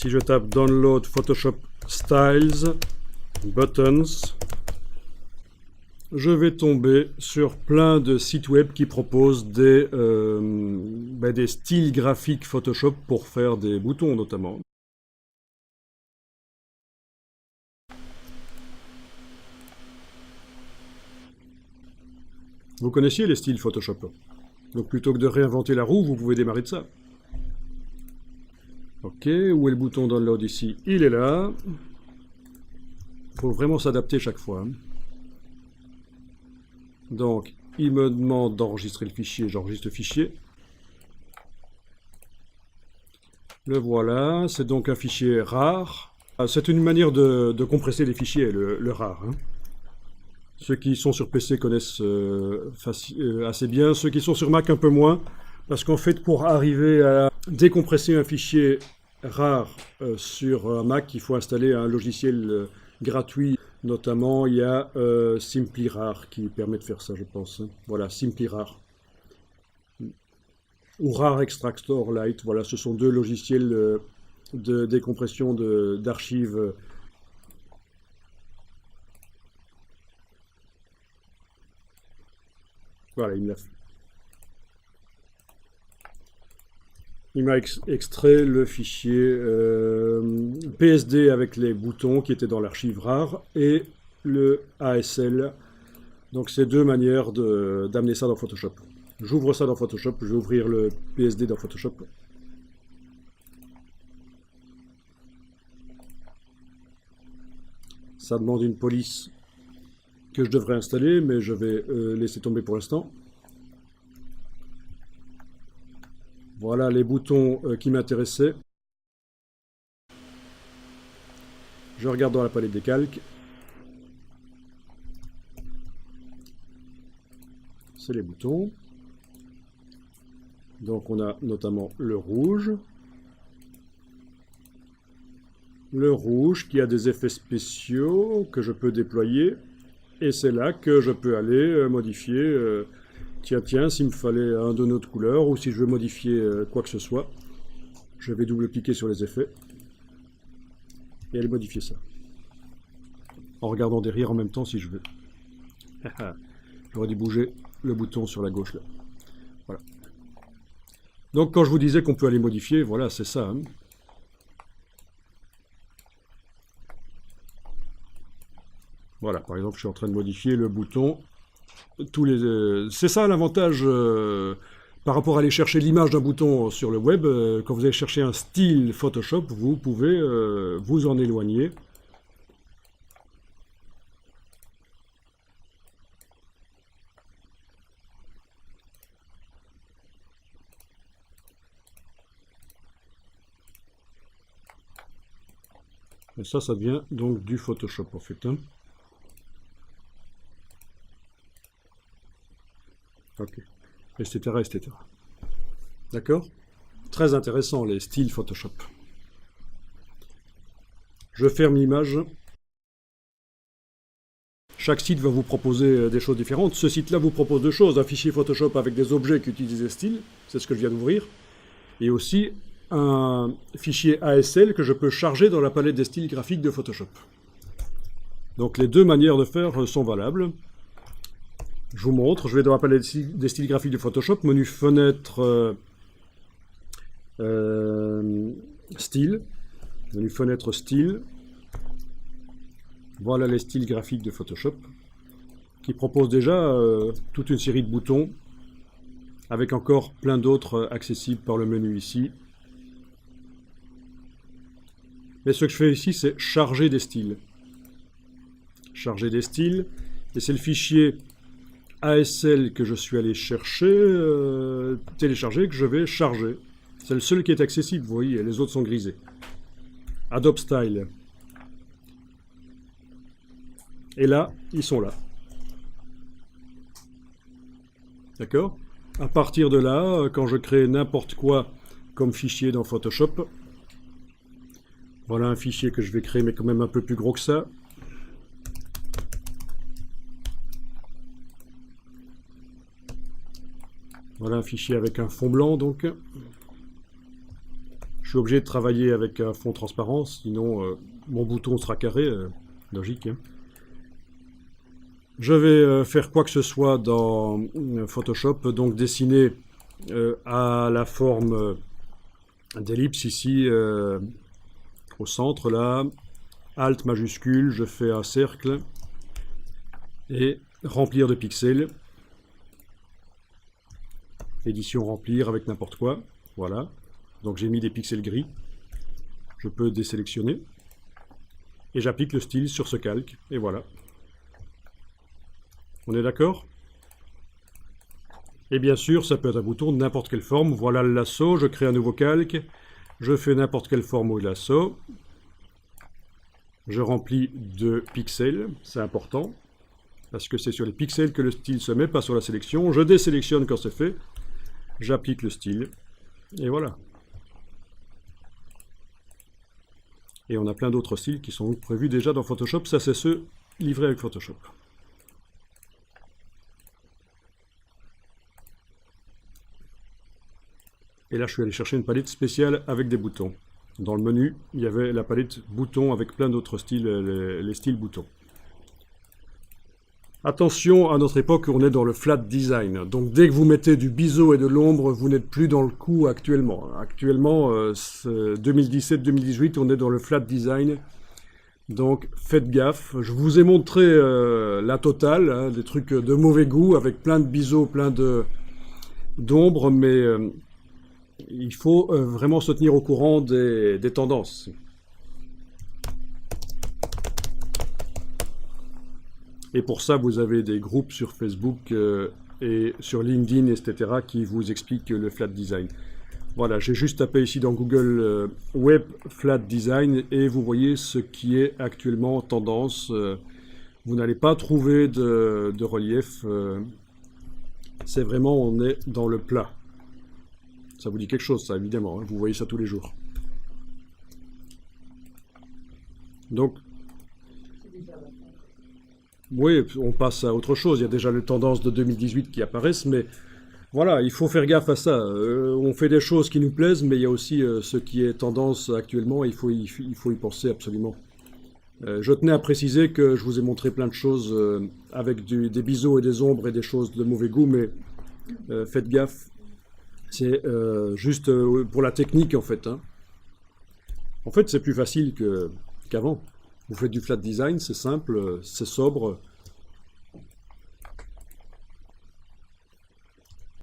si je tape Download Photoshop Styles, Buttons, je vais tomber sur plein de sites web qui proposent des styles graphiques Photoshop pour faire des boutons notamment. Vous connaissiez les styles Photoshop. Donc plutôt que de réinventer la roue, vous pouvez démarrer de ça. Ok, où est le bouton Download ici? Il est là. Il faut vraiment s'adapter chaque fois. Donc, il me demande d'enregistrer le fichier, j'enregistre le fichier. Le voilà, c'est donc un fichier RAR. C'est une manière de compresser les fichiers, le RAR. Hein. Ceux qui sont sur PC connaissent assez bien, ceux qui sont sur Mac un peu moins, parce qu'en fait, pour arriver à décompresser un fichier RAR sur un Mac, il faut installer un logiciel gratuit. Notamment, il y a SimpliRAR qui permet de faire ça, je pense. Voilà, SimpliRAR. Ou RAR Extractor Lite, voilà, ce sont deux logiciels de décompression d'archives. Voilà, il me l'a fait. Il m'a extrait le fichier PSD avec les boutons qui étaient dans l'archive RAR et le ASL. Donc c'est deux manières d'amener ça dans Photoshop. J'ouvre ça dans Photoshop, je vais ouvrir le PSD dans Photoshop. Ça demande une police que je devrais installer, mais je vais laisser tomber pour l'instant. Voilà les boutons qui m'intéressaient. Je regarde dans la palette des calques. C'est les boutons. Donc on a notamment le rouge. Le rouge qui a des effets spéciaux que je peux déployer. Et c'est là que je peux aller modifier... Tiens, s'il me fallait un de notre couleur, ou si je veux modifier quoi que ce soit, je vais double-cliquer sur les effets, et aller modifier ça. En regardant derrière en même temps si je veux. J'aurais dû bouger le bouton sur la gauche là. Voilà. Donc quand je vous disais qu'on peut aller modifier, voilà, c'est ça. Hein. Voilà, par exemple, je suis en train de modifier le bouton. C'est ça l'avantage par rapport à aller chercher l'image d'un bouton sur le web. Quand vous allez chercher un style Photoshop, vous pouvez vous en éloigner. Et ça devient donc du Photoshop en fait. Hein. Ok, etc., etc. D'accord? Très intéressant, les styles Photoshop. Je ferme l'image. Chaque site va vous proposer des choses différentes. Ce site-là vous propose deux choses. Un fichier Photoshop avec des objets qui utilisent des styles. C'est ce que je viens d'ouvrir. Et aussi un fichier ASL que je peux charger dans la palette des styles graphiques de Photoshop. Donc les deux manières de faire sont valables. Je vous montre, je vais dans la palette des styles graphiques de Photoshop, menu fenêtre style, menu fenêtre style. Voilà les styles graphiques de Photoshop, qui proposent déjà toute une série de boutons, avec encore plein d'autres accessibles par le menu ici. Mais ce que je fais ici, c'est charger des styles. Charger des styles, et c'est le fichier ASL que je suis allé chercher, télécharger, que je vais charger. C'est le seul qui est accessible, vous voyez, les autres sont grisés. Adobe Style. Et là, ils sont là. D'accord? À partir de là, quand je crée n'importe quoi comme fichier dans Photoshop, voilà un fichier que je vais créer, mais quand même un peu plus gros que ça. Voilà un fichier avec un fond blanc, donc. suis obligé de travailler avec un fond transparent, sinon mon bouton sera carré, logique, hein. Je vais faire quoi que ce soit dans Photoshop, donc dessiner à la forme d'ellipse ici, au centre là, Alt majuscule, je fais un cercle et remplir de pixels. Édition remplir avec n'importe quoi, voilà. Donc j'ai mis des pixels gris, je peux désélectionner et j'applique le style sur ce calque et voilà. On est d'accord? Et bien sûr, ça peut être un bouton de n'importe quelle forme. Voilà le lasso, je crée un nouveau calque, je fais n'importe quelle forme au lasso, je remplis de pixels, c'est important, parce que c'est sur les pixels que le style se met, pas sur la sélection. Je désélectionne quand c'est fait, j'applique le style, et voilà. Et on a plein d'autres styles qui sont prévus déjà dans Photoshop, ça c'est ceux livrés avec Photoshop. Et là, je suis allé chercher une palette spéciale avec des boutons. Dans le menu, il y avait la palette boutons avec plein d'autres styles, les styles boutons. Attention, à notre époque, on est dans le flat design. Donc, dès que vous mettez du biseau et de l'ombre, vous n'êtes plus dans le coup actuellement. Actuellement, 2017-2018, on est dans le flat design. Donc, faites gaffe. Je vous ai montré la totale, hein, des trucs de mauvais goût, avec plein de biseaux, plein d'ombres, mais il faut vraiment se tenir au courant des tendances. Et pour ça, vous avez des groupes sur Facebook et sur LinkedIn, etc., qui vous expliquent le flat design. Voilà, j'ai juste tapé ici dans Google Web Flat Design et vous voyez ce qui est actuellement tendance. Vous n'allez pas trouver de relief. C'est vraiment, on est dans le plat. Ça vous dit quelque chose, ça, évidemment, hein, vous voyez ça tous les jours. Donc, oui, on passe à autre chose. Il y a déjà les tendances de 2018 qui apparaissent, mais voilà, il faut faire gaffe à ça. On fait des choses qui nous plaisent, mais il y a aussi ce qui est tendance actuellement, il faut y penser absolument. Je tenais à préciser que je vous ai montré plein de choses avec des biseaux et des ombres et des choses de mauvais goût, mais faites gaffe. C'est juste pour la technique, en fait, hein. En fait, c'est plus facile qu'avant. Vous faites du flat design, c'est simple, c'est sobre.